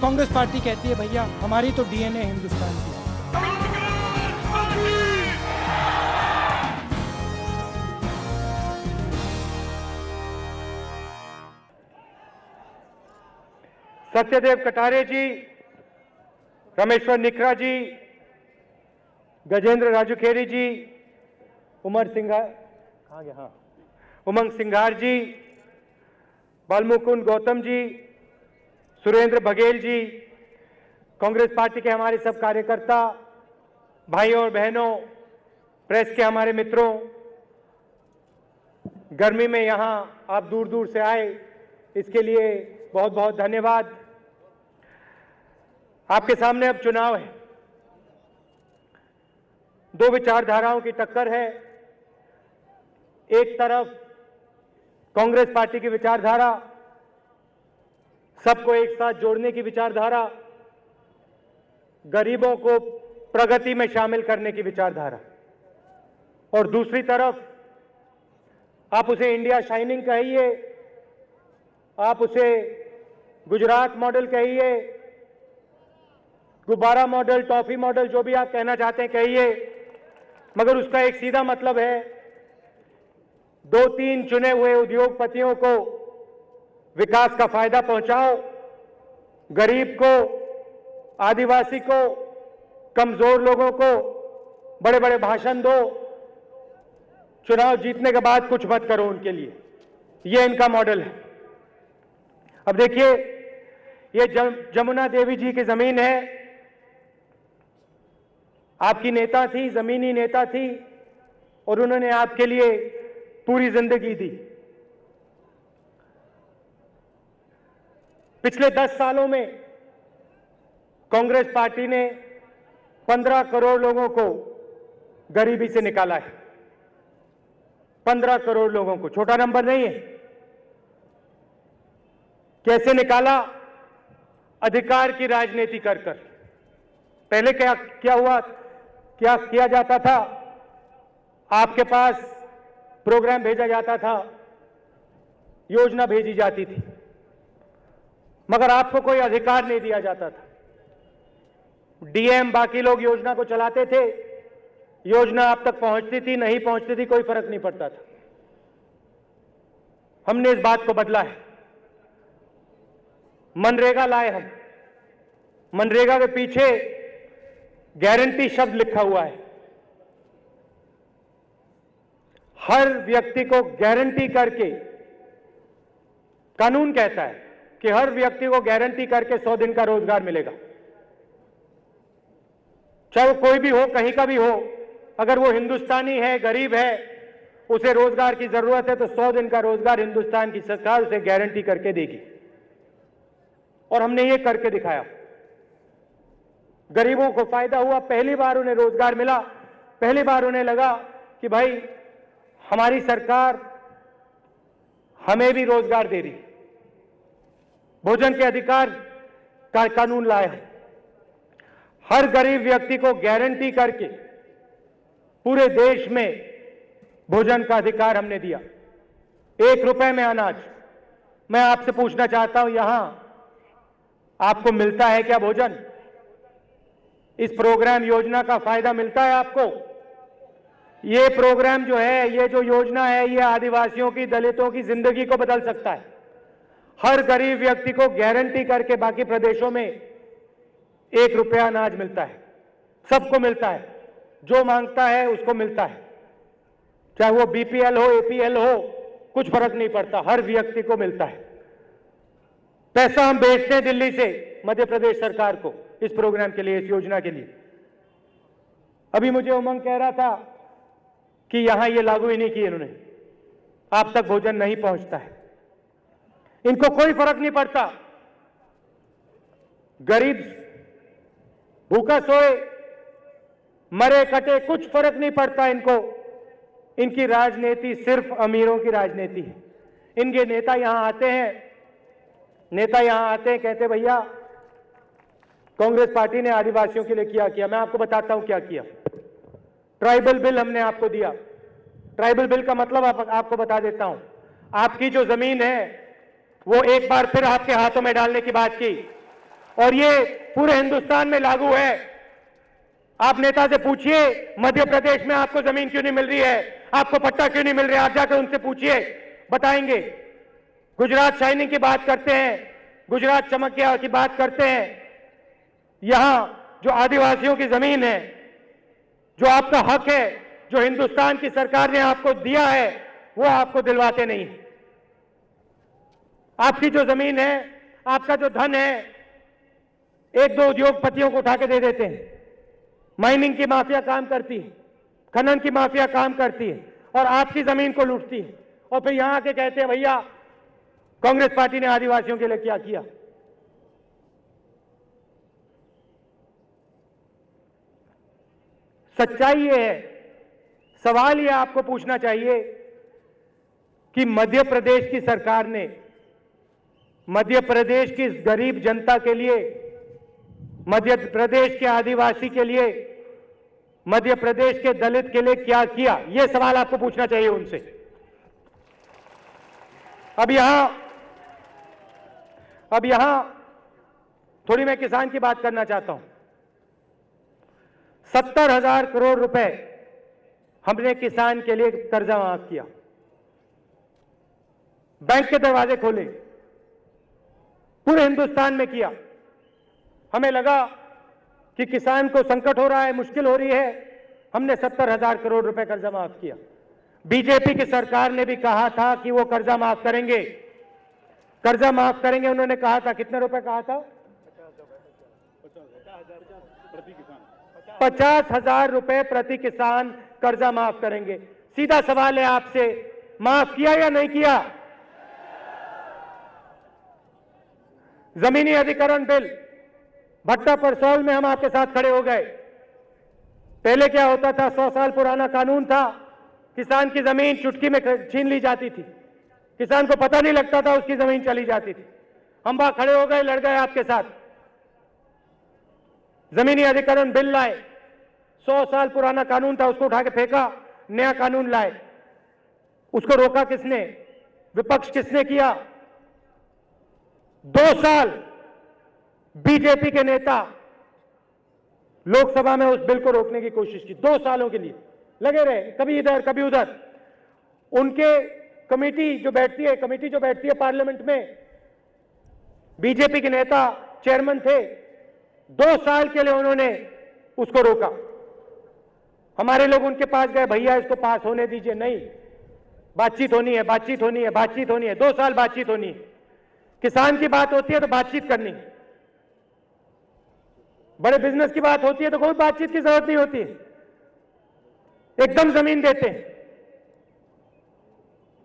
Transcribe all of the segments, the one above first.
Congress party कहती है भैया हमारी तो डीएनए हिंदुस्तान की है। सत्यदेव कटारे जी, रमेश्वर निखरा जी, गजेंद्र राजूखेड़ी जी, उमंग सिंघार जी, बालमुकुंद गौतम जी, सुरेंद्र बघेल जी, कांग्रेस पार्टी के हमारे सब कार्यकर्ता, भाइयों और बहनों, प्रेस के हमारे मित्रों, गर्मी में यहां आप दूर दूर से आए, इसके लिए बहुत बहुत धन्यवाद। आपके सामने अब चुनाव है, दो विचारधाराओं की टक्कर है। एक तरफ कांग्रेस पार्टी की विचारधारा, सबको एक साथ जोड़ने की विचारधारा, गरीबों को प्रगति में शामिल करने की विचारधारा, और दूसरी तरफ आप उसे इंडिया शाइनिंग कहिए, आप उसे गुजरात मॉडल कहिए, गुब्बारा मॉडल, टॉफी मॉडल, जो भी आप कहना चाहते हैं कहिए, मगर उसका एक सीधा मतलब है, दो तीन चुने हुए उद्योगपतियों को विकास का फायदा पहुंचाओ, गरीब को, आदिवासी को, कमजोर लोगों को बड़े बड़े भाषण दो, चुनाव जीतने के बाद कुछ मत करो उनके लिए। ये इनका मॉडल है। अब देखिए, ये जमुना देवी जी की जमीन है, आपकी नेता थी, जमीनी नेता थी, और उन्होंने आपके लिए पूरी जिंदगी दी। पिछले 10 सालों में कांग्रेस पार्टी ने 15 करोड़ लोगों को गरीबी से निकाला है। 15 करोड़ लोगों को, छोटा नंबर नहीं है। कैसे निकाला? अधिकार की राजनीति कर कर। पहले क्या हुआ, क्या किया जाता था? आपके पास प्रोग्राम भेजा जाता था, योजना भेजी जाती थी, मगर आपको कोई अधिकार नहीं दिया जाता था। डीएम, बाकी लोग योजना को चलाते थे, योजना आप तक पहुंचती थी, नहीं पहुंचती थी, कोई फर्क नहीं पड़ता था। हमने इस बात को बदला है, मनरेगा लाए हम। मनरेगा के पीछे गारंटी शब्द लिखा हुआ है। हर व्यक्ति को गारंटी करके, कानून कहता है कि हर व्यक्ति को गारंटी करके 100 दिन का रोजगार मिलेगा, चाहे वो कोई भी हो, कहीं का भी हो। अगर वो हिंदुस्तानी है, गरीब है, उसे रोजगार की जरूरत है, तो 100 दिन का रोजगार हिंदुस्तान की सरकार उसे गारंटी करके देगी, और हमने ये करके दिखाया। गरीबों को फायदा हुआ, पहली बार उन्हें रोजगार मिला, पहली बार उन्हें लगा कि भाई हमारी सरकार हमें भी रोजगार दे रही। भोजन के अधिकार का कानून लाया, हर गरीब व्यक्ति को गारंटी करके पूरे देश में भोजन का अधिकार हमने दिया। 1 रुपए में अनाज। मैं आपसे पूछना चाहता हूं, यहां आपको मिलता है क्या भोजन? इस प्रोग्राम योजना का फायदा मिलता है आपको? ये प्रोग्राम जो है, ये जो योजना है, ये आदिवासियों की, दलितों की जिंदगी को बदल सकता है। हर गरीब व्यक्ति को गारंटी करके बाकी प्रदेशों में 1 रुपया अनाज मिलता है, सबको मिलता है, जो मांगता है उसको मिलता है, चाहे वो बीपीएल हो, एपीएल हो, कुछ फर्क नहीं पड़ता, हर व्यक्ति को मिलता है। पैसा हम भेजते हैं दिल्ली से मध्य प्रदेश सरकार को इस प्रोग्राम के लिए, इस योजना के लिए। अभी मुझे उमंग कह रहा था कि यहां ये लागू ही नहीं किए इन्होंने, आप तक भोजन नहीं पहुंचता है। इनको कोई फर्क नहीं पड़ता, गरीब भूखा सोए, मरे कटे, कुछ फर्क नहीं पड़ता इनको। इनकी राजनीति सिर्फ अमीरों की राजनीति है। इनके नेता यहां आते हैं, कहते भैया कांग्रेस पार्टी ने आदिवासियों के लिए क्या किया। मैं आपको बताता हूं क्या किया। ट्राइबल बिल हमने आपको दिया। ट्राइबल बिल का मतलब आपको बता देता हूं। आपकी जो जमीन है वो एक बार फिर आपके हाथों में डालने की बात की। और ये पूरे हिंदुस्तान में लागू है। आप नेता से पूछिए मध्य प्रदेश में आपको जमीन क्यों नहीं मिल रही है, आपको पट्टा क्यों नहीं मिल रहा है, आप जाकर उनसे पूछिए, बताएंगे। गुजरात शाइनिंग की बात करते हैं, गुजरात चमक गया की बात करते हैं। यहां जो आदिवासियों की जमीन है, जो आपका हक है, जो हिंदुस्तान की सरकार ने आपको दिया है, वो आपको दिलवाते नहीं। आपकी जो जमीन है, आपका जो धन है, एक दो उद्योगपतियों को उठा के दे देते हैं। माइनिंग की माफिया काम करती है, खनन की माफिया काम करती है और आपकी जमीन को लूटती है, और फिर यहां आके कहते हैं भैया कांग्रेस पार्टी ने आदिवासियों के लिए क्या किया। सच्चाई ये है, सवाल ये आपको पूछना चाहिए कि मध्य प्रदेश की सरकार ने मध्य प्रदेश की इस गरीब जनता के लिए, मध्य प्रदेश के आदिवासी के लिए, मध्य प्रदेश के दलित के लिए क्या किया, यह सवाल आपको पूछना चाहिए उनसे। अब यहां थोड़ी मैं किसान की बात करना चाहता हूं। 70,000 करोड़ रुपए हमने किसान के लिए कर्जा माफ किया, बैंक के दरवाजे खोले, पूरे हिंदुस्तान में किया। हमें लगा कि किसान को संकट हो रहा है, मुश्किल हो रही है, हमने 70,000 करोड़ रुपए कर्जा माफ किया। बीजेपी की सरकार ने भी कहा था कि वो कर्जा माफ करेंगे, कर्जा माफ करेंगे। उन्होंने कहा था, कितने रुपए कहा था? 50,000 रुपए प्रति किसान कर्जा माफ करेंगे। सीधा सवाल है आपसे, माफ किया या नहीं किया? जमीनी अधिग्रहण बिल भट्टा परसौल में हम आपके साथ खड़े हो गए। पहले क्या होता था, 100 साल पुराना कानून था, किसान की जमीन चुटकी में छीन ली जाती थी, किसान को पता नहीं लगता था, उसकी जमीन चली जाती थी। हम वहां खड़े हो गए, लड़ गए आपके साथ, जमीनी अधिग्रहण बिल लाए। 100 साल पुराना कानून था, उसको उठा के फेंका, नया कानून लाए। उसको रोका किसने? विपक्ष किसने किया? 2 साल बीजेपी के नेता लोकसभा में उस बिल को रोकने की कोशिश की, 2 सालों के लिए लगे रहे, कभी इधर कभी उधर। उनके कमेटी जो बैठती है पार्लियामेंट में, बीजेपी के नेता चेयरमैन थे, 2 साल के लिए उन्होंने उसको रोका। हमारे लोग उनके पास गए, भैया इसको पास होने दीजिए। नहीं, बातचीत होनी है, बातचीत होनी है, बातचीत होनी है, 2 साल बातचीत होनी है। किसान की बात होती है तो बातचीत करनी है, बड़े बिजनेस की बात होती है तो कोई बातचीत की जरूरत नहीं होती, एकदम जमीन देते हैं,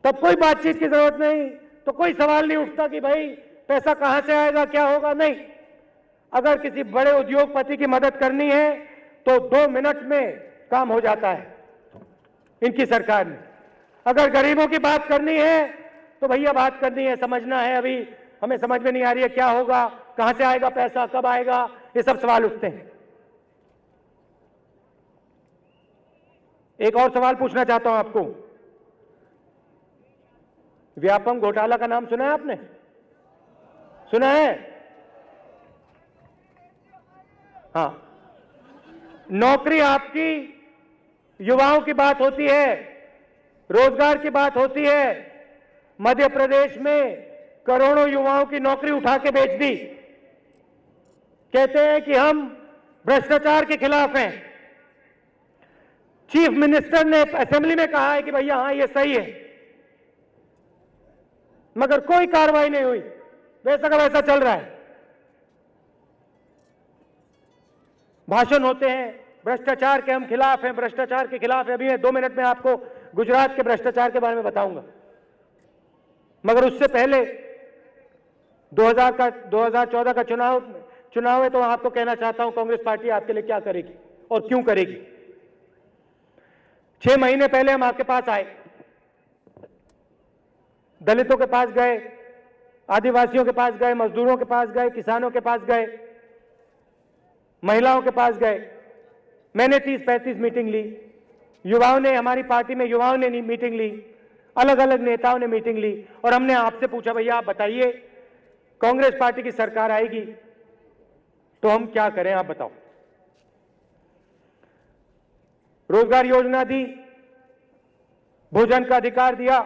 तब कोई बातचीत की जरूरत नहीं, तो कोई सवाल नहीं उठता कि भाई पैसा कहां से आएगा, क्या होगा। नहीं, अगर किसी बड़े उद्योगपति की मदद करनी है तो 2 मिनट में काम हो जाता है इनकी सरकार ने। अगर गरीबों की बात करनी है तो भैया बात करनी है, समझना है, अभी हमें समझ में नहीं आ रही है क्या होगा, कहां से आएगा पैसा, कब आएगा, ये सब सवाल उठते हैं। एक और सवाल पूछना चाहता हूं आपको। व्यापम घोटाला का नाम सुना है आपने? सुना है? हाँ, नौकरी आपकी, युवाओं की बात होती है, रोजगार की बात होती है। मध्य प्रदेश में करोड़ों युवाओं की नौकरी उठा के बेच दी। कहते हैं कि हम भ्रष्टाचार के खिलाफ हैं। चीफ मिनिस्टर ने असेंबली में कहा है कि भैया हां ये सही है, मगर कोई कार्रवाई नहीं हुई, वैसा का वैसा चल रहा है। भाषण होते हैं भ्रष्टाचार के हम खिलाफ हैं, भ्रष्टाचार के खिलाफ है। अभी मैं 2 मिनट में आपको गुजरात के भ्रष्टाचार के बारे में बताऊंगा, मगर उससे पहले 2014 का चुनाव है, तो आपको कहना चाहता हूं कांग्रेस पार्टी आपके लिए क्या करेगी और क्यों करेगी। 6 महीने पहले हम आपके पास आए, दलितों के पास गए, आदिवासियों के पास गए, मजदूरों के पास गए, किसानों के पास गए, महिलाओं के पास गए। मैंने 30-35 मीटिंग ली, युवाओं ने, हमारी पार्टी में युवाओं ने मीटिंग ली, अलग अलग नेताओं ने मीटिंग ली, और हमने आपसे पूछा भैया आप बताइए कांग्रेस पार्टी की सरकार आएगी तो हम क्या करें, आप बताओ। रोजगार योजना दी, भोजन का अधिकार दिया,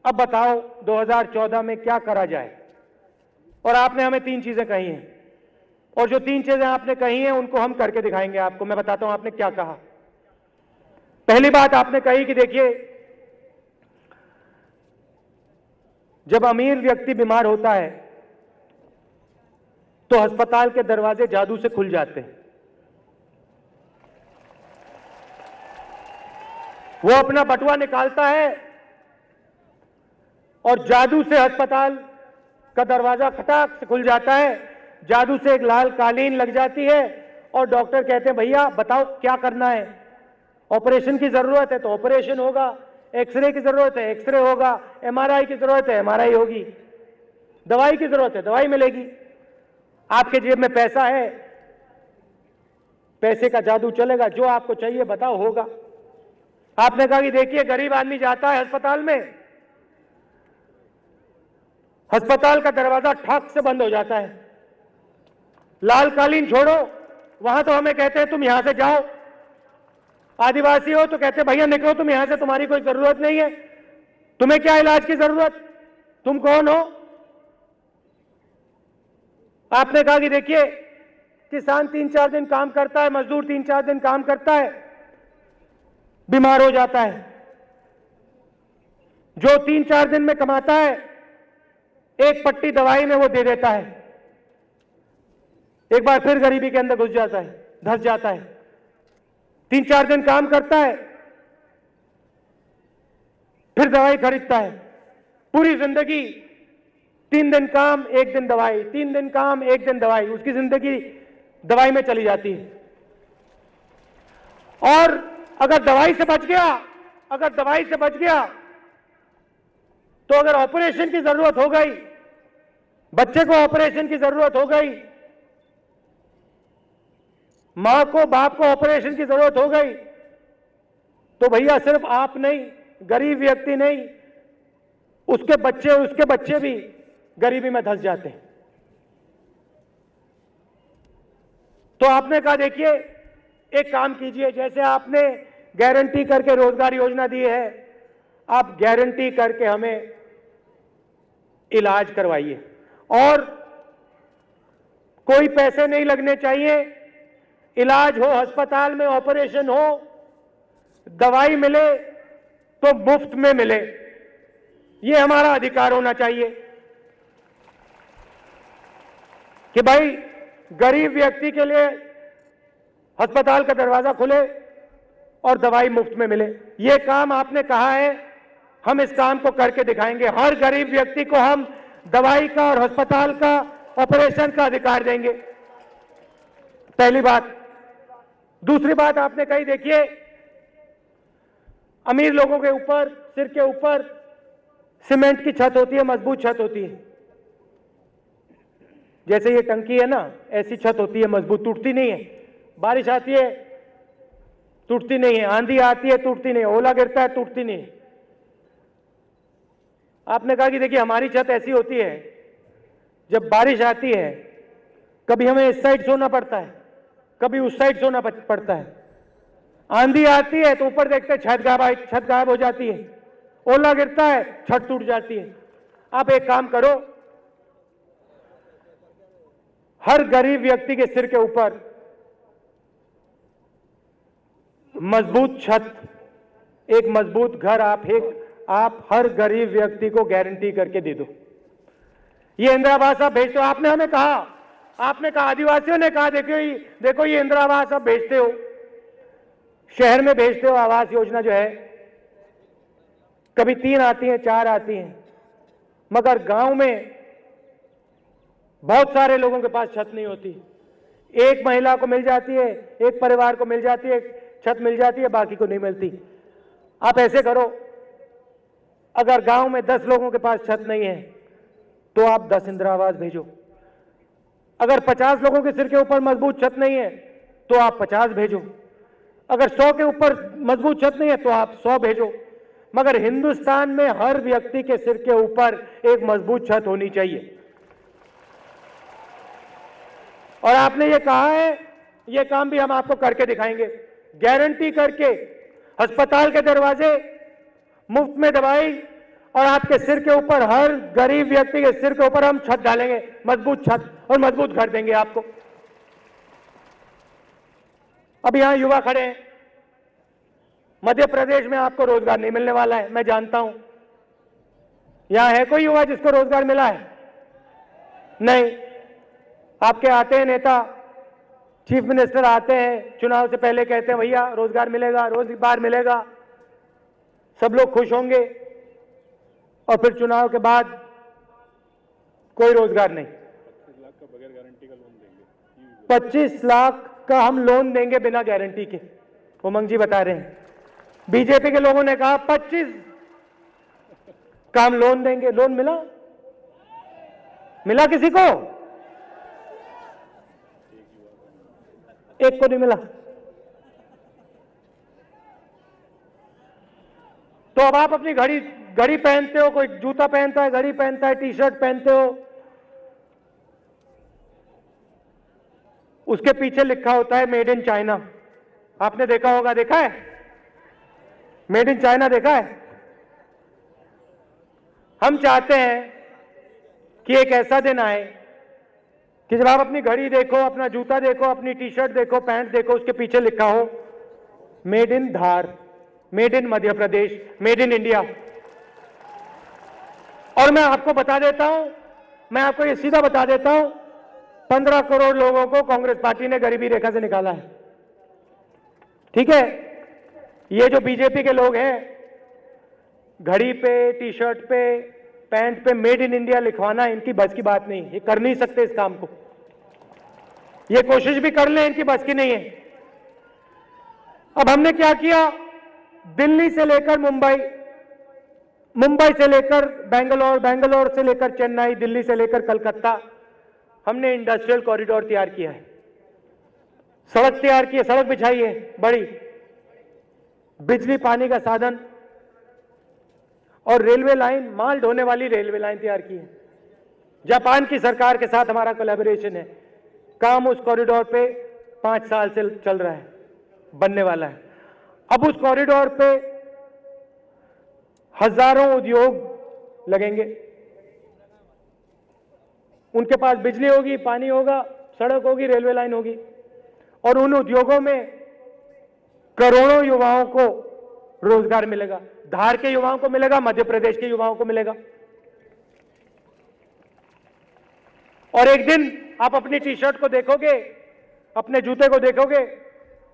अब बताओ 2014 में क्या करा जाए। और आपने हमें 3 चीजें कही हैं, और जो 3 चीजें आपने कही हैं उनको हम करके दिखाएंगे आपको। मैं बताता हूं आपने क्या कहा। पहली बात आपने कही कि देखिए, जब अमीर व्यक्ति बीमार होता है तो अस्पताल के दरवाजे जादू से खुल जाते हैं। वो अपना बटुआ निकालता है और जादू से अस्पताल का दरवाजा खटाक से खुल जाता है, जादू से एक लाल कालीन लग जाती है और डॉक्टर कहते हैं भैया बताओ क्या करना है। ऑपरेशन की जरूरत है तो ऑपरेशन होगा, एक्सरे की जरूरत है एक्सरे होगा, एमआरआई की जरूरत है एमआरआई होगी, दवाई की जरूरत है दवाई मिलेगी। आपके जेब में पैसा है, पैसे का जादू चलेगा, जो आपको चाहिए बताओ होगा। आपने कहा कि देखिए गरीब आदमी जाता है अस्पताल में, अस्पताल का दरवाजा ठक से बंद हो जाता है, लाल कालीन छोड़ो, वहां तो हमें कहते हैं तुम यहां से जाओ, आदिवासी हो तो कहते हैं भैया निकलो तुम यहां से, तुम्हारी कोई जरूरत नहीं है, तुम्हें क्या इलाज की जरूरत, तुम कौन हो। आपने कहा कि देखिए किसान 3-4 दिन काम करता है, मजदूर 3-4 दिन काम करता है, बीमार हो जाता है, जो 3-4 दिन में कमाता है एक पट्टी दवाई में वो दे देता है, एक बार फिर गरीबी के अंदर घुस जाता है, धंस जाता है। 3-4 दिन काम करता है, फिर दवाई खरीदता है, पूरी जिंदगी 3 दिन काम 1 दिन दवाई, 3 दिन काम 1 दिन दवाई, उसकी जिंदगी दवाई में चली जाती है। और अगर दवाई से बच गया, अगर दवाई से बच गया तो अगर ऑपरेशन की जरूरत हो गई, बच्चे को ऑपरेशन की जरूरत हो गई, मां को बाप को ऑपरेशन की जरूरत हो गई, तो भैया सिर्फ आप नहीं, गरीब व्यक्ति नहीं, उसके बच्चे भी गरीबी में धंस जाते हैं। तो आपने कहा देखिए एक काम कीजिए, जैसे आपने गारंटी करके रोजगार योजना दी है, आप गारंटी करके हमें इलाज करवाइए, और कोई पैसे नहीं लगने चाहिए, इलाज हो अस्पताल में, ऑपरेशन हो, दवाई मिले तो मुफ्त में मिले, ये हमारा अधिकार होना चाहिए कि भाई गरीब व्यक्ति के लिए अस्पताल का दरवाजा खुले और दवाई मुफ्त में मिले। ये काम आपने कहा है, हम इस काम को करके दिखाएंगे। हर गरीब व्यक्ति को हम दवाई का और अस्पताल का ऑपरेशन का अधिकार देंगे, पहली बात। दूसरी बात आपने कही देखिए, अमीर लोगों के ऊपर, सिर के ऊपर सीमेंट की छत होती है, मजबूत छत होती है, जैसे ये टंकी है ना, ऐसी छत होती है मजबूत, टूटती नहीं है। बारिश आती है टूटती नहीं है, आंधी आती है टूटती नहीं है, ओला गिरता है टूटती नहीं है। आपने कहा कि देखिए हमारी छत ऐसी होती है, जब बारिश आती है कभी हमें इस साइड सोना पड़ता है, कभी उस साइड सोना पड़ता है, आंधी आती है तो ऊपर देखते हैं छत गायब हो जाती है, ओला गिरता है छत टूट जाती है। आप एक काम करो, हर गरीब व्यक्ति के सिर के ऊपर मजबूत छत, एक मजबूत घर आप हर गरीब व्यक्ति को गारंटी करके दे दो। ये इंदिरा आवास आप भेजते हो, आपने हमें कहा, आपने कहा, आदिवासियों ने कहा देखो ये इंदिरा आवास आप भेजते हो, शहर में भेजते हो आवास योजना जो है, कभी 3 आती हैं 4 आती हैं, मगर गांव में बहुत सारे लोगों के पास छत नहीं होती। एक महिला को मिल जाती है, एक परिवार को मिल जाती है, छत मिल जाती है, बाकी को नहीं मिलती। आप ऐसे करो, अगर गांव में 10 लोगों के पास छत नहीं है तो आप 10 इंदिरा आवास भेजो। अगर 50 लोगों के सिर के ऊपर मजबूत छत नहीं है तो आप 50 भेजो। अगर 100 के ऊपर मजबूत छत नहीं है तो आप 100 भेजो। मगर हिंदुस्तान में हर व्यक्ति के सिर के ऊपर एक मजबूत छत होनी चाहिए। और आपने ये कहा है, ये काम भी हम आपको करके दिखाएंगे, गारंटी करके अस्पताल के दरवाजे, मुफ्त में दवाई, और आपके सिर के ऊपर, हर गरीब व्यक्ति के सिर के ऊपर हम छत डालेंगे, मजबूत छत, और मजबूत घर देंगे आपको। अब यहां युवा खड़े हैं, मध्य प्रदेश में आपको रोजगार नहीं मिलने वाला है, मैं जानता हूं। यहां है कोई युवा जिसको रोजगार मिला है? नहीं। आपके आते हैं नेता, चीफ मिनिस्टर आते हैं, चुनाव से पहले कहते हैं भैया रोजगार मिलेगा, रोजगार मिलेगा, सब लोग खुश होंगे, और फिर चुनाव के बाद कोई रोजगार नहीं। 25 लाख का हम लोन देंगे बिना गारंटी के, उमंग जी बता रहे हैं। बीजेपी के लोगों ने कहा 25 का हम लोन देंगे। लोन मिला? मिला किसी को? एक को नहीं मिला। तो अब आप अपनी घड़ी पहनते हो, कोई जूता पहनता है, घड़ी पहनता है, टी शर्ट पहनते हो, उसके पीछे लिखा होता है मेड इन चाइना। आपने देखा होगा, देखा है? मेड इन चाइना देखा है? हम चाहते हैं कि एक ऐसा दिन आए कि जब आप अपनी घड़ी देखो, अपना जूता देखो, अपनी टी शर्ट देखो, पैंट देखो, उसके पीछे लिखा हो made in Dhar, made in Madhya Pradesh, made in India. और मैं आपको बता देता हूं, मैं आपको ये सीधा बता देता हूं, 15 करोड़ लोगों को कांग्रेस पार्टी ने गरीबी रेखा से निकाला है। ठीक है? ये जो बीजेपी के लोग हैं, घड़ी पे, टी शर्ट पे, पैंट पे मेड इन इंडिया लिखवाना इनकी बस की बात नहीं, ये कर नहीं सकते इस काम को। ये कोशिश भी कर ले, इनकी बस की नहीं है। अब हमने क्या किया, दिल्ली से लेकर मुंबई, मुंबई से लेकर बेंगलोर, बेंगलोर से लेकर चेन्नई, दिल्ली से लेकर कलकत्ता, हमने इंडस्ट्रियल कॉरिडोर तैयार किया है, सड़क तैयार की है, सड़क बिछाई है बड़ी, बिजली पानी का साधन, और रेलवे लाइन, माल ढोने वाली रेलवे लाइन तैयार की है। जापान की सरकार के साथ हमारा कोलैबोरेशन है। काम उस कॉरिडोर पे 5 साल से चल रहा है, बनने वाला है। अब उस कॉरिडोर पे हजारों उद्योग लगेंगे, उनके पास बिजली होगी, पानी होगा, सड़क होगी, रेलवे लाइन होगी, और उन उद्योगों में करोड़ों युवाओं को रोजगार मिलेगा। धार के युवाओं को मिलेगा, मध्य प्रदेश के युवाओं को मिलेगा। और एक दिन आप अपनी टी शर्ट को देखोगे, अपने जूते को देखोगे,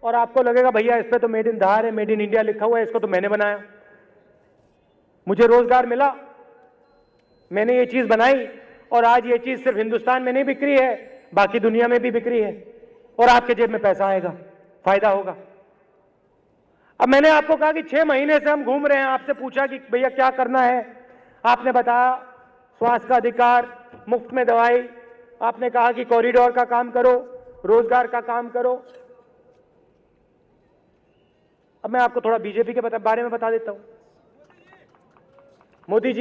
और आपको लगेगा भैया इस पे तो मेड इन धार है, मेड इन इंडिया लिखा हुआ है, इसको तो मैंने बनाया, मुझे रोजगार मिला, मैंने ये चीज बनाई, और आज ये चीज सिर्फ हिंदुस्तान में नहीं बिक रही है, बाकी दुनिया में भी बिक रही है, और आपके जेब में पैसा आएगा, फायदा होगा। अब मैंने आपको कहा कि 6 महीने से हम घूम रहे हैं, आपसे पूछा कि भैया क्या करना है, आपने बताया स्वास्थ्य का अधिकार, मुफ्त में दवाई, आपने कहा कि कॉरिडोर का काम करो, रोजगार का काम करो। अब मैं आपको थोड़ा बीजेपी के बारे में बता देता हूं। मोदी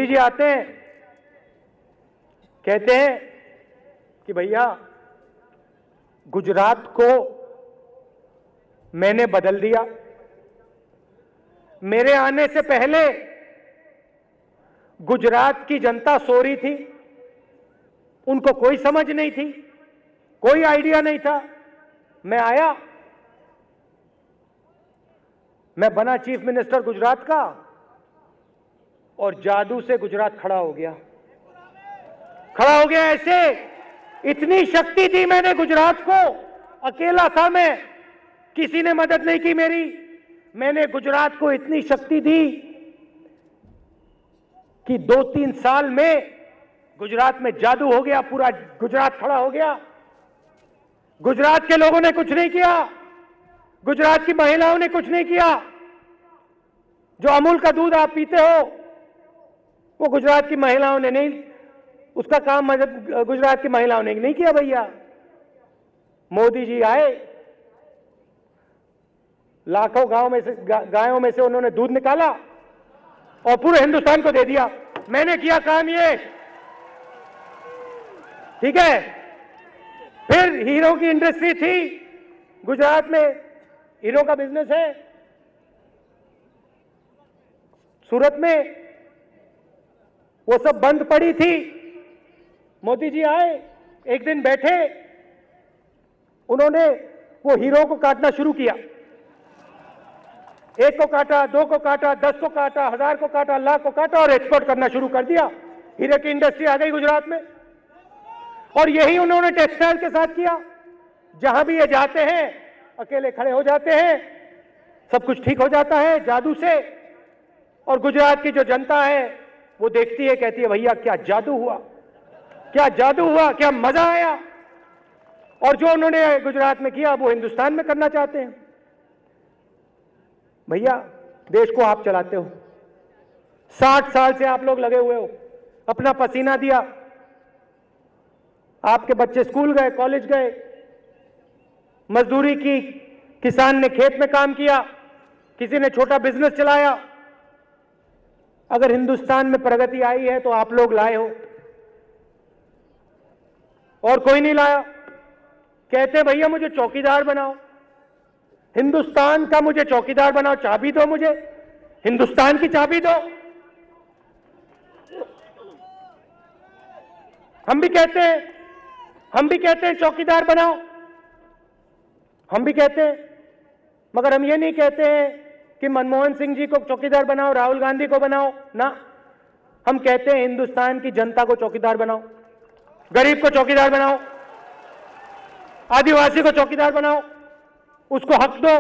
जी आते हैं, कहते हैं कि भैया गुजरात को मैंने बदल दिया, मेरे आने से पहले गुजरात की जनता सो रही थी, उनको कोई समझ नहीं थी, कोई आइडिया नहीं था, मैं आया, मैं बना चीफ मिनिस्टर गुजरात का, और जादू से गुजरात खड़ा हो गया ऐसे। इतनी शक्ति दी मैंने गुजरात को, अकेला था मैं, किसी ने मदद नहीं की मेरी, मैंने गुजरात को इतनी शक्ति दी कि 2-3 साल में गुजरात में जादू हो गया, पूरा गुजरात खड़ा हो गया। गुजरात के लोगों ने कुछ नहीं किया, गुजरात की महिलाओं ने कुछ नहीं किया। जो अमूल का दूध आप पीते हो, वो गुजरात की महिलाओं ने नहीं, उसका काम गुजरात की महिलाओं ने नहीं किया भैया। मोदी जी आए, लाखों गायों में से उन्होंने दूध निकाला और पूरे हिंदुस्तान को दे दिया। मैंने किया काम ये, ठीक है। फिर हीरो की इंडस्ट्री थी गुजरात में, हीरो का बिजनेस है सूरत में, वो सब बंद पड़ी थी। मोदी जी आए, एक दिन बैठे, उन्होंने वो हीरो को काटना शुरू किया। एक को काटा, दो को काटा, 10 को काटा, 1000 को काटा, लाख को काटा और एक्सपोर्ट करना शुरू कर दिया। हीरे की इंडस्ट्री आ गई गुजरात में। और यही उन्होंने टेक्सटाइल के साथ किया। जहां भी ये जाते हैं अकेले खड़े हो जाते हैं, सब कुछ ठीक हो जाता है जादू से। और गुजरात की जो जनता है वो देखती है, कहती है भैया क्या जादू हुआ, क्या जादू हुआ, क्या मजा आया। और जो उन्होंने गुजरात में किया वो हिंदुस्तान में करना चाहते हैं। भैया देश को आप चलाते हो, 60 साल से आप लोग लगे हुए हो, अपना पसीना दिया, आपके बच्चे स्कूल गए, कॉलेज गए, मजदूरी की, किसान ने खेत में काम किया, किसी ने छोटा बिजनेस चलाया। अगर हिंदुस्तान में प्रगति आई है तो आप लोग लाए हो, और कोई नहीं लाया। कहते भैया मुझे चौकीदार बनाओ, हिंदुस्तान का मुझे चौकीदार बनाओ, चाबी दो मुझे, हिंदुस्तान की चाबी दो। हम भी कहते हैं चौकीदार बनाओ, हम भी कहते हैं, मगर हम ये नहीं कहते हैं कि मनमोहन सिंह जी को चौकीदार बनाओ, राहुल गांधी को बनाओ ना। हम कहते हैं हिंदुस्तान की जनता को चौकीदार बनाओ, गरीब को चौकीदार बनाओ, आदिवासी को चौकीदार बनाओ, उसको हक दो,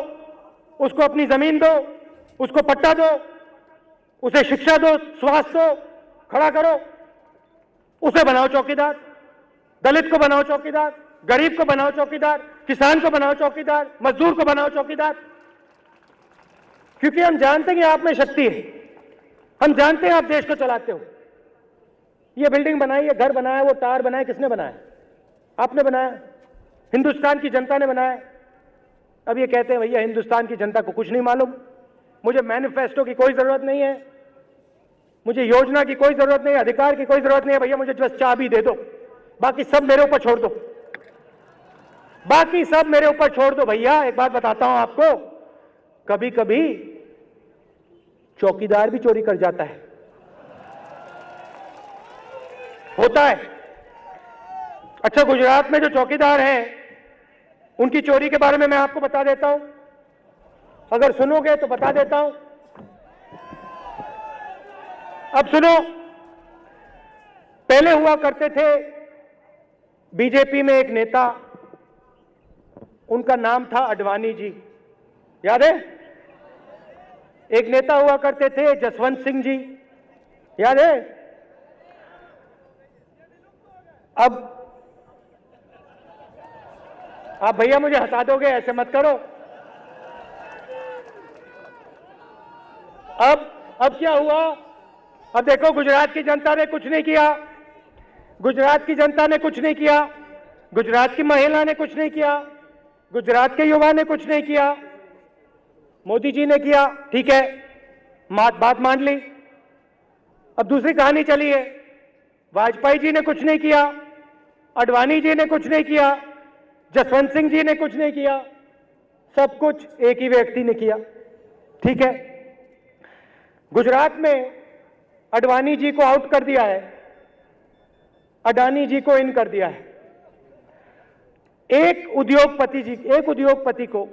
उसको अपनी जमीन दो, उसको पट्टा दो, उसे शिक्षा दो, स्वास्थ्य दो, खड़ा करो, उसे बनाओ चौकीदार। दलित को बनाओ चौकीदार, गरीब को बनाओ चौकीदार, किसान को बनाओ चौकीदार, मजदूर को बनाओ चौकीदार। क्योंकि हम जानते हैं कि आप में शक्ति है, हम जानते हैं आप देश को चलाते हो। ये बिल्डिंग बनाई, ये घर बनाया, वो टावर बनाया, किसने बनाया? आपने बनाया, हिंदुस्तान की जनता ने बनाया। अब ये कहते हैं भैया हिंदुस्तान की जनता को कुछ नहीं मालूम, मुझे मैनिफेस्टो की कोई जरूरत नहीं है, मुझे योजना की कोई जरूरत नहीं है, अधिकार की कोई जरूरत नहीं है, भैया मुझे बस चाबी दे दो, बाकी सब मेरे ऊपर छोड़ दो, बाकी सब मेरे ऊपर छोड़ दो। भैया एक बात बताता हूं आपको, कभी कभी चौकीदार भी चोरी कर जाता है, होता है। अच्छा, गुजरात में जो चौकीदार हैं उनकी चोरी के बारे में मैं आपको बता देता हूं, अगर सुनोगे तो बता देता हूं। अब सुनो, पहले हुआ करते थे बीजेपी में एक नेता, उनका नाम था अडवाणी जी, याद है? एक नेता हुआ करते थे जसवंत सिंह जी, याद है? अब आप भैया मुझे हंसा दोगे, ऐसे मत करो। अब क्या हुआ? अब देखो, गुजरात की जनता ने कुछ नहीं किया, गुजरात की जनता ने कुछ नहीं किया, गुजरात की महिला ने कुछ नहीं किया, गुजरात के युवा ने कुछ नहीं किया, मोदी जी ने किया, ठीक है, बात मान ली। अब दूसरी कहानी चली है, वाजपेयी जी ने कुछ नहीं किया, अडवाणी जी ने कुछ नहीं किया, जसवंत सिंह जी ने कुछ नहीं किया, सब कुछ एक ही व्यक्ति ने किया, ठीक है। गुजरात में अडवाणी जी को आउट कर दिया है, अडानी जी को इन कर दिया है। एक उद्योगपति को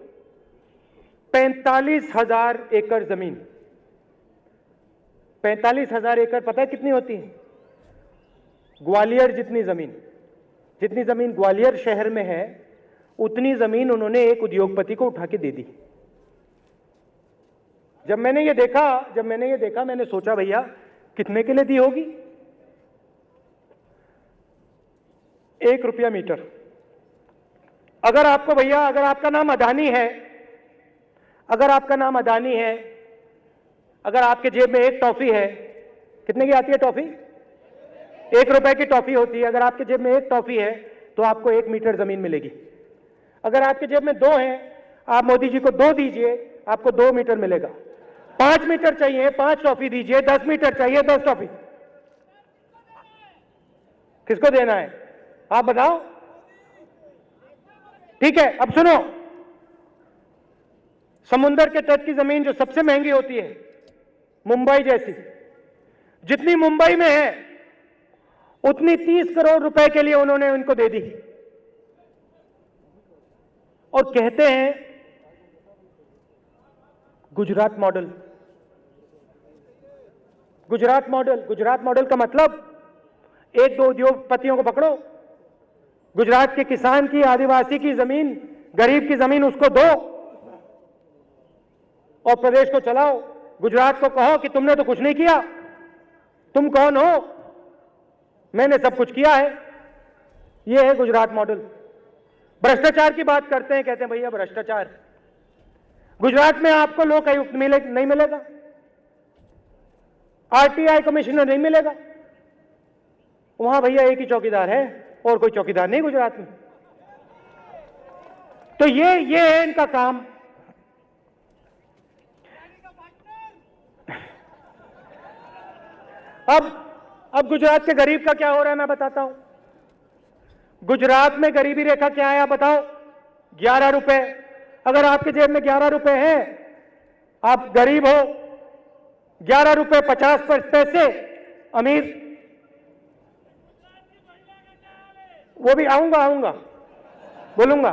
45,000 एकड़ जमीन, 45,000 एकड़ पता है कितनी होती है? ग्वालियर जितनी जमीन ग्वालियर शहर में है, उतनी जमीन उन्होंने एक उद्योगपति को उठा के दे दी। जब मैंने ये देखा मैंने सोचा भैया कितने के लिए दी होगी? 1 रुपया मीटर। अगर आपको भैया, अगर आपका नाम अडानी है, अगर आपके जेब में एक टॉफी है, कितने की आती है टॉफी? 1 रुपए की टॉफी होती है। अगर आपके जेब में एक टॉफी है तो आपको 1 मीटर जमीन मिलेगी। अगर आपके जेब में 2 हैं, आप मोदी जी को 2 दीजिए, आपको 2 मीटर मिलेगा। 5 मीटर चाहिए, 5 टॉफी दीजिए। 10 मीटर चाहिए, 10 टॉफी। किसको देना है? आप बताओ। ठीक है, अब सुनो, समुंदर के तट की जमीन जो सबसे महंगी होती है, मुंबई जैसी, जितनी मुंबई में है उतनी 30 करोड़ रुपए के लिए उन्होंने उनको दे दी और कहते हैं Gujarat model. Gujarat model, Gujarat model का मतलब एक दो उद्योगपतियों को पकड़ो, गुजरात के किसान की, आदिवासी की जमीन, गरीब की जमीन उसको दो और प्रदेश को चलाओ। गुजरात को कहो कि तुमने तो कुछ नहीं किया, तुम कौन हो, मैंने सब कुछ किया है। यह है गुजरात मॉडल। भ्रष्टाचार की बात करते हैं, कहते हैं भैया भ्रष्टाचार। गुजरात में आपको लोक आयुक्त नहीं मिलेगा, आरटीआई कमिश्नर नहीं मिलेगा, वहां भैया एक ही चौकीदार है और कोई चौकीदार नहीं गुजरात में। तो ये है इनका काम। अब गुजरात के गरीब का क्या हो रहा है मैं बताता हूं। गुजरात में गरीबी रेखा क्या है आप बताओ? 11 रुपए। अगर आपके जेब में 11 रुपए है, आप गरीब हो, 11 रुपए 50 पैसे अमीर। वो भी आऊंगा बोलूंगा,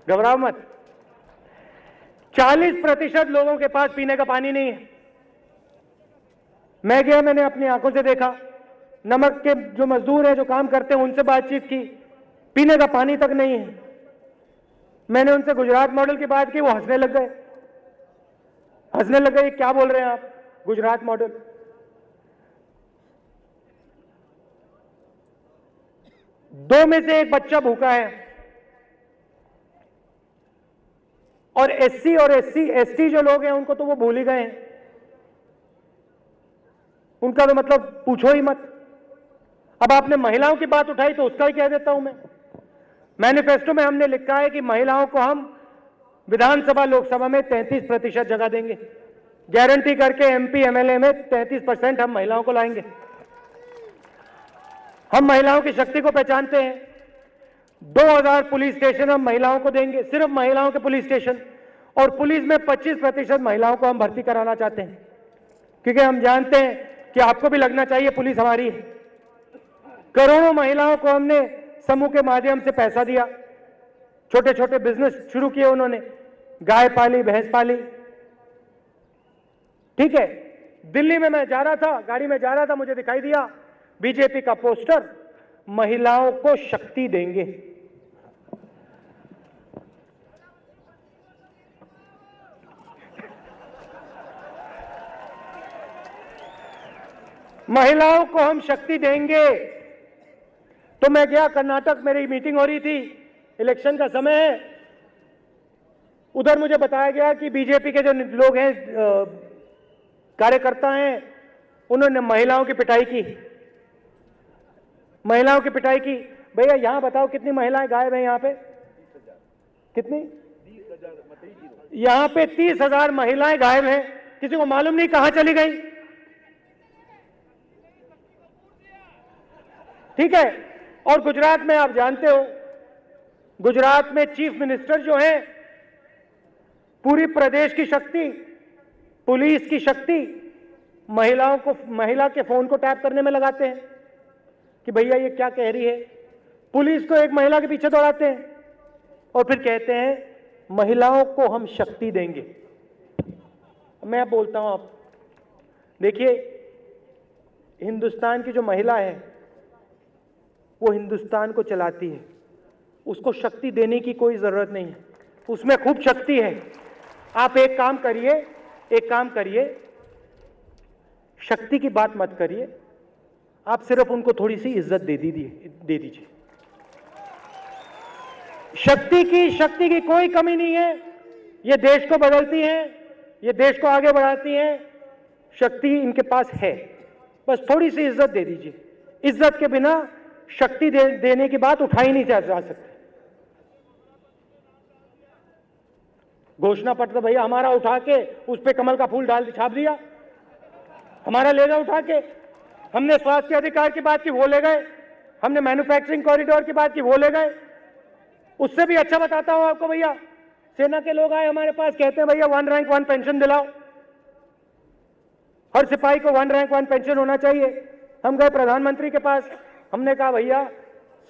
घबराओ मत। 40% लोगों के पास पीने का पानी नहीं है। मैं गया, मैंने अपनी आंखों से देखा, नमक के जो मजदूर हैं जो काम करते हैं उनसे बातचीत की, पीने का पानी तक नहीं है। मैंने उनसे गुजरात मॉडल की बात की, वो हंसने लग गए, क्या बोल रहे हैं आप, गुजरात मॉडल। दो में से एक बच्चा भूखा है और एससी और एसटी जो लोग हैं उनको तो वो भूल ही गए हैं, उनका तो मतलब पूछो ही मत। अब आपने महिलाओं की बात उठाई तो उसका ही कह देता हूं मैं। मैनिफेस्टो में हमने लिखा है कि महिलाओं को हम विधानसभा लोकसभा में 33% जगह देंगे, गारंटी करके एमपी एमएलए में 33% हम महिलाओं को लाएंगे। हम महिलाओं की शक्ति को पहचानते हैं। 2000 पुलिस स्टेशन हम महिलाओं को देंगे, सिर्फ महिलाओं के पुलिस स्टेशन, और पुलिस में 25% महिलाओं को हम भर्ती कराना चाहते हैं, क्योंकि हम जानते हैं कि आपको भी लगना चाहिए पुलिस हमारी है। करोड़ों महिलाओं को हमने समूह के माध्यम से पैसा दिया, छोटे छोटे बिजनेस शुरू किए उन्होंने, गाय पाली, भैंस पाली। ठीक है, दिल्ली में मैं जा रहा था, गाड़ी में जा रहा था, मुझे दिखाई दिया बीजेपी का पोस्टर, महिलाओं को शक्ति देंगे। महिलाओं को हम शक्ति देंगे। तो मैं गया कर्नाटक, मेरी मीटिंग हो रही थी, इलेक्शन का समय है। उधर मुझे बताया गया कि बीजेपी के जो लोग हैं, कार्यकर्ता हैं, उन्होंने महिलाओं की पिटाई की। भैया यहां बताओ कितनी महिलाएं गायब हैं यहां पे? कितनी? यहां पे 30,000 महिलाएं गायब हैं, किसी को मालूम नहीं कहां चली गई। ठीक है, और गुजरात में आप जानते हो, गुजरात में चीफ मिनिस्टर जो हैं, पूरी प्रदेश की शक्ति, पुलिस की शक्ति महिला के फोन को टैप करने में लगाते हैं कि भैया ये क्या कह रही है। पुलिस को एक महिला के पीछे दौड़ाते हैं और फिर कहते हैं महिलाओं को हम शक्ति देंगे। मैं बोलता हूं, आप देखिए, हिंदुस्तान की जो महिला है वो हिंदुस्तान को चलाती है, उसको शक्ति देने की कोई जरूरत नहीं है, उसमें खूब शक्ति है। आप एक काम करिए, शक्ति की बात मत करिए, आप सिर्फ उनको थोड़ी सी इज्जत दे दीजिए। शक्ति की कोई कमी नहीं है, ये देश को बदलती हैं, ये देश को आगे बढ़ाती हैं, शक्ति इनके पास है, बस थोड़ी सी इज्जत दे दीजिए। इज्जत के बिना शक्ति देने की बात उठाई नहीं जा सकती। घोषणा पत्र भैया हमारा उठा के उस पे कमल का फूल डाल छाप दिया, हमारा ले गए उठा के। हमने स्वास्थ्य अधिकार की बात की, वो ले गए। हमने मैन्युफैक्चरिंग कॉरिडोर की बात की, वो ले गए। उससे भी अच्छा बताता हूं आपको भैया, सेना के लोग आए हमारे पास, कहते हैं भैया 1 रैंक 1 पेंशन दिलाओ, हर सिपाही को 1 रैंक 1 पेंशन होना चाहिए। हम गए प्रधानमंत्री के पास, हमने कहा भैया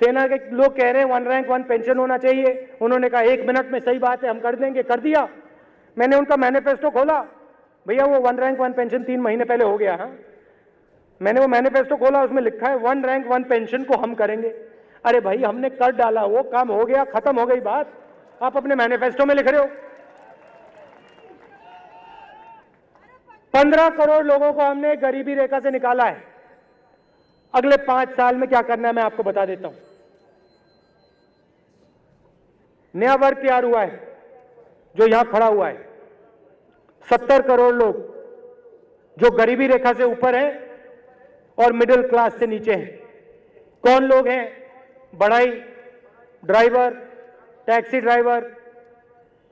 सेना के लोग कह रहे हैं 1 रैंक 1 पेंशन होना चाहिए। उन्होंने कहा 1 मिनट में सही बात है, हम कर देंगे। कर दिया। मैंने उनका मैनिफेस्टो खोला, भैया वो 1 रैंक 1 पेंशन 3 महीने पहले हो गया। हाँ, मैंने वो मैनिफेस्टो खोला, उसमें लिखा है 1 रैंक 1 पेंशन को हम करेंगे। अरे भाई हमने कर डाला, वो काम हो गया, खत्म हो गई बात, आप अपने मैनिफेस्टो में लिख रहे हो। 15 करोड़ लोगों को हमने गरीबी रेखा से निकाला है। अगले 5 साल में क्या करना है मैं आपको बता देता हूं। नया वर्ग तैयार हुआ है जो यहां खड़ा हुआ है, 70 करोड़ लोग जो गरीबी रेखा से ऊपर हैं और मिडिल क्लास से नीचे हैं। कौन लोग हैं? बढ़ई, ड्राइवर, टैक्सी ड्राइवर,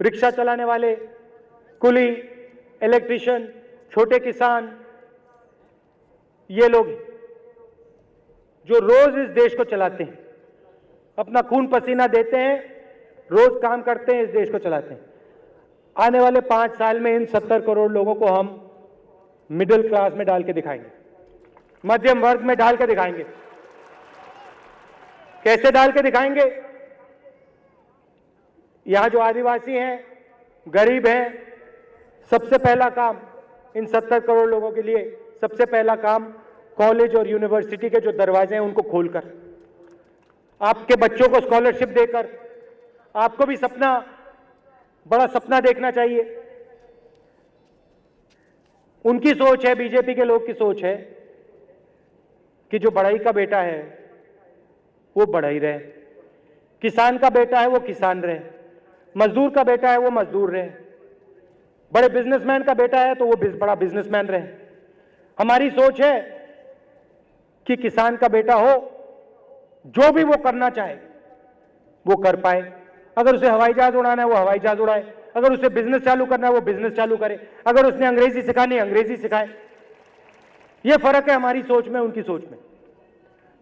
रिक्शा चलाने वाले, कुली, इलेक्ट्रिशियन, छोटे किसान, ये लोग जो रोज इस देश को चलाते हैं, अपना खून पसीना देते हैं, रोज काम करते हैं, इस देश को चलाते हैं। आने वाले 5 साल में इन 70 करोड़ लोगों को हम मिडिल क्लास में डाल के दिखाएंगे, मध्यम वर्ग में डाल के दिखाएंगे। कैसे डाल के दिखाएंगे? यहां जो आदिवासी हैं, गरीब हैं, सबसे पहला काम इन 70 करोड़ लोगों के लिए, सबसे पहला काम कॉलेज और यूनिवर्सिटी के जो दरवाजे हैं उनको खोलकर, आपके बच्चों को स्कॉलरशिप देकर, आपको भी सपना, बड़ा सपना देखना चाहिए। उनकी सोच है, बीजेपी के लोग की सोच है कि जो बढ़ई का बेटा है वो बढ़ई रहे, किसान का बेटा है वो किसान रहे, मजदूर का बेटा है वो मजदूर रहे, बड़े बिजनेसमैन का बेटा है तो वो बड़ा बिजनेसमैन रहे। हमारी सोच है कि किसान का बेटा हो, जो भी वो करना चाहे वो कर पाए। अगर उसे हवाई जहाज उड़ाना है वो हवाई जहाज उड़ाए, अगर उसे बिजनेस चालू करना है वो बिजनेस चालू करे, अगर उसने अंग्रेजी सिखानी है अंग्रेजी सिखाए। ये फर्क है हमारी सोच में, उनकी सोच में।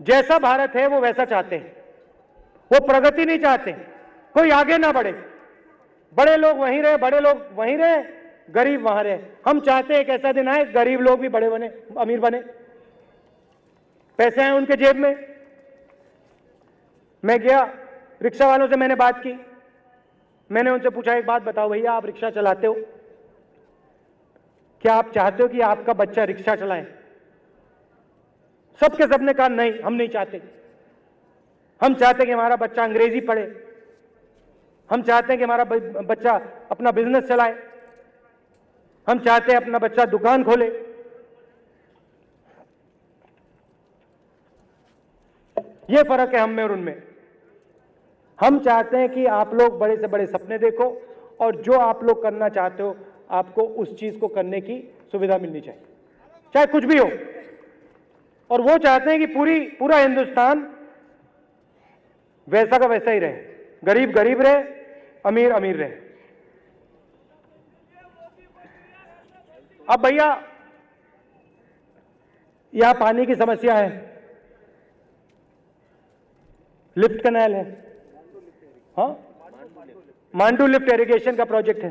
जैसा भारत है वो वैसा चाहते हैं, वो प्रगति नहीं चाहते, कोई आगे ना बढ़े, बड़े लोग वहीं रहे, बड़े लोग वहीं रहे, गरीब वहां रहे। हम चाहते हैं एक ऐसा दिन आए गरीब लोग भी बड़े बने, अमीर बने, पैसे हैं उनके जेब में। मैं गया, रिक्शा वालों से मैंने बात की, मैंने उनसे पूछा एक बात बताओ भैया, आप रिक्शा चलाते हो, क्या आप चाहते हो कि आपका बच्चा रिक्शा चलाए? सबके सबने कहा नहीं, हम नहीं चाहते। हम चाहते कि हमारा बच्चा अंग्रेजी पढ़े, हम चाहते हैं कि हमारा बच्चा अपना बिजनेस चलाए, हम चाहते हैं अपना बच्चा दुकान खोले। ये फर्क है हम में और उनमें। हम चाहते हैं कि आप लोग बड़े से बड़े सपने देखो और जो आप लोग करना चाहते हो आपको उस चीज को करने की सुविधा मिलनी चाहिए, चाहे कुछ भी हो। और वो चाहते हैं कि पूरा हिंदुस्तान वैसा का वैसा ही रहे, गरीब गरीब रहे, अमीर अमीर रहे। अब भैया यहां पानी की समस्या है, लिफ्ट कैनाल है, हाँ, मांडू लिफ्ट इरिगेशन का प्रोजेक्ट है।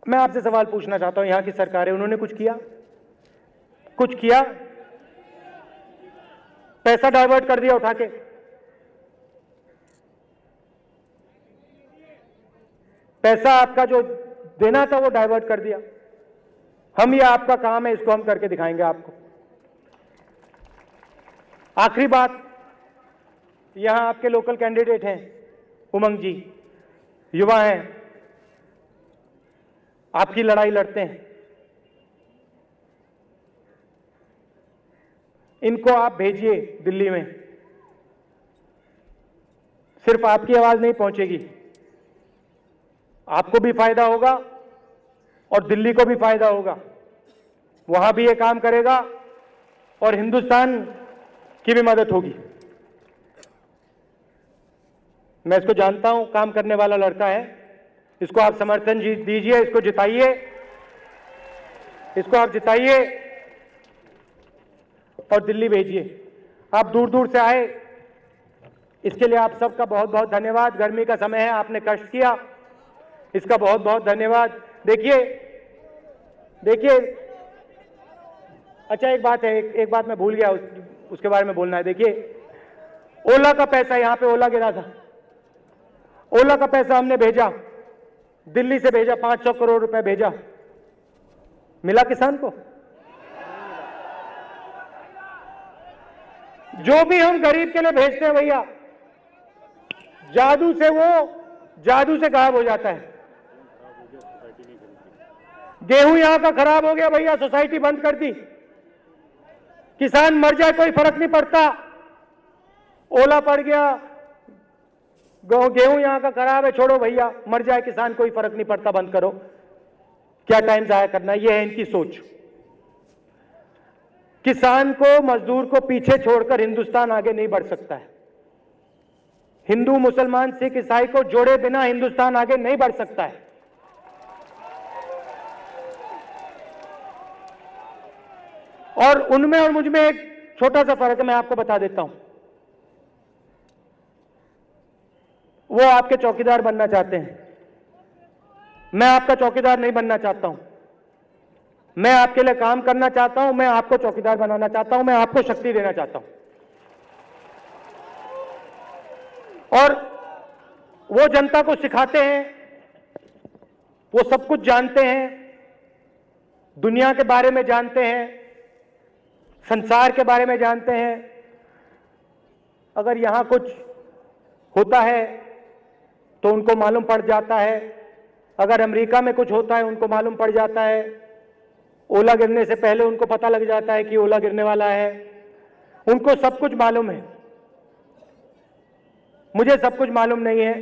मैं आपसे सवाल पूछना चाहता हूं, यहां की सरकारें उन्होंने कुछ किया? कुछ किया? पैसा डाइवर्ट कर दिया उठा के। पैसा आपका जो देना था वो डाइवर्ट कर दिया। हम, ये आपका काम है, इसको हम करके दिखाएंगे आपको। आखिरी बात, यहां आपके लोकल कैंडिडेट हैं उमंग जी, युवा हैं, आपकी लड़ाई लड़ते हैं, इनको आप भेजिए दिल्ली में। सिर्फ आपकी आवाज नहीं पहुंचेगी, आपको भी फायदा होगा और दिल्ली को भी फायदा होगा। वहां भी ये काम करेगा और हिंदुस्तान की भी मदद होगी। मैं इसको जानता हूं, काम करने वाला लड़का है, इसको आप समर्थन दीजिए, इसको जिताइए, इसको आप जिताइए। और दिल्ली भेजिए। आप दूर दूर से आए, इसके लिए आप सबका बहुत बहुत धन्यवाद। गर्मी का समय है, आपने कष्ट किया, इसका बहुत बहुत धन्यवाद। देखिए, अच्छा एक बात है, एक बात मैं भूल गया, उसके बारे में बोलना है। देखिए, ओला का पैसा, यहां पे ओला गिरा था, ओला का पैसा हमने भेजा, दिल्ली से भेजा, 500 करोड़ रुपए भेजा, मिला किसान को? जो भी हम गरीब के लिए भेजते हैं भैया, जादू से गायब हो जाता है। गेहूं यहां का खराब हो गया भैया, सोसाइटी बंद कर दी, किसान मर जाए कोई फर्क नहीं पड़ता, ओला पड़ गया, गेहूं यहां का खराब है, छोड़ो भैया, मर जाए किसान कोई फर्क नहीं पड़ता, बंद करो, क्या टाइम जाया करना। यह है इनकी सोच। किसान को, मजदूर को पीछे छोड़कर हिंदुस्तान आगे नहीं बढ़ सकता है। हिंदू, मुसलमान, सिख, ईसाई को जोड़े बिना हिंदुस्तान आगे नहीं बढ़ सकता है। और उनमें और मुझ में एक छोटा सा फर्क है, मैं आपको बता देता हूं। वो आपके चौकीदार बनना चाहते हैं, मैं आपका चौकीदार नहीं बनना चाहता हूं। मैं आपके लिए काम करना चाहता हूं, मैं आपको चौकीदार बनाना चाहता हूं, मैं आपको शक्ति देना चाहता हूं। और वो जनता को सिखाते हैं, वो सब कुछ जानते हैं, दुनिया के बारे में जानते हैं, संसार के बारे में जानते हैं। अगर यहां कुछ होता है तो उनको मालूम पड़ जाता है, अगर अमेरिका में कुछ होता है उनको मालूम पड़ जाता है, ओला गिरने से पहले उनको पता लग जाता है कि ओला गिरने वाला है, उनको सब कुछ मालूम है। मुझे सब कुछ मालूम नहीं है,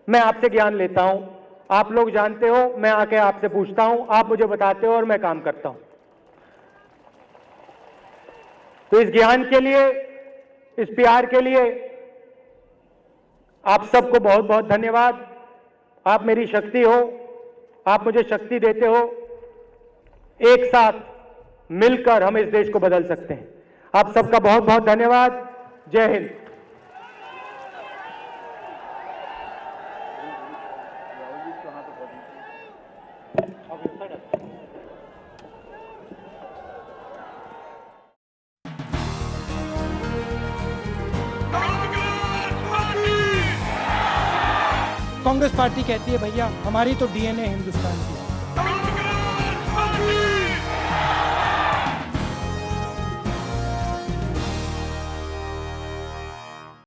मैं आपसे ज्ञान लेता हूं, आप लोग जानते हो, मैं आके आपसे पूछता हूं, आप मुझे बताते हो और मैं काम करता हूं। तो इस ज्ञान के लिए, इस प्यार के लिए आप सबको बहुत बहुत धन्यवाद। आप मेरी शक्ति हो, आप मुझे शक्ति देते हो। एक साथ मिलकर हम इस देश को बदल सकते हैं। आप सबका बहुत बहुत धन्यवाद। जय हिंद। कांग्रेस पार्टी कहती है भैया हमारी तो डीएनए हिंदुस्तान की है।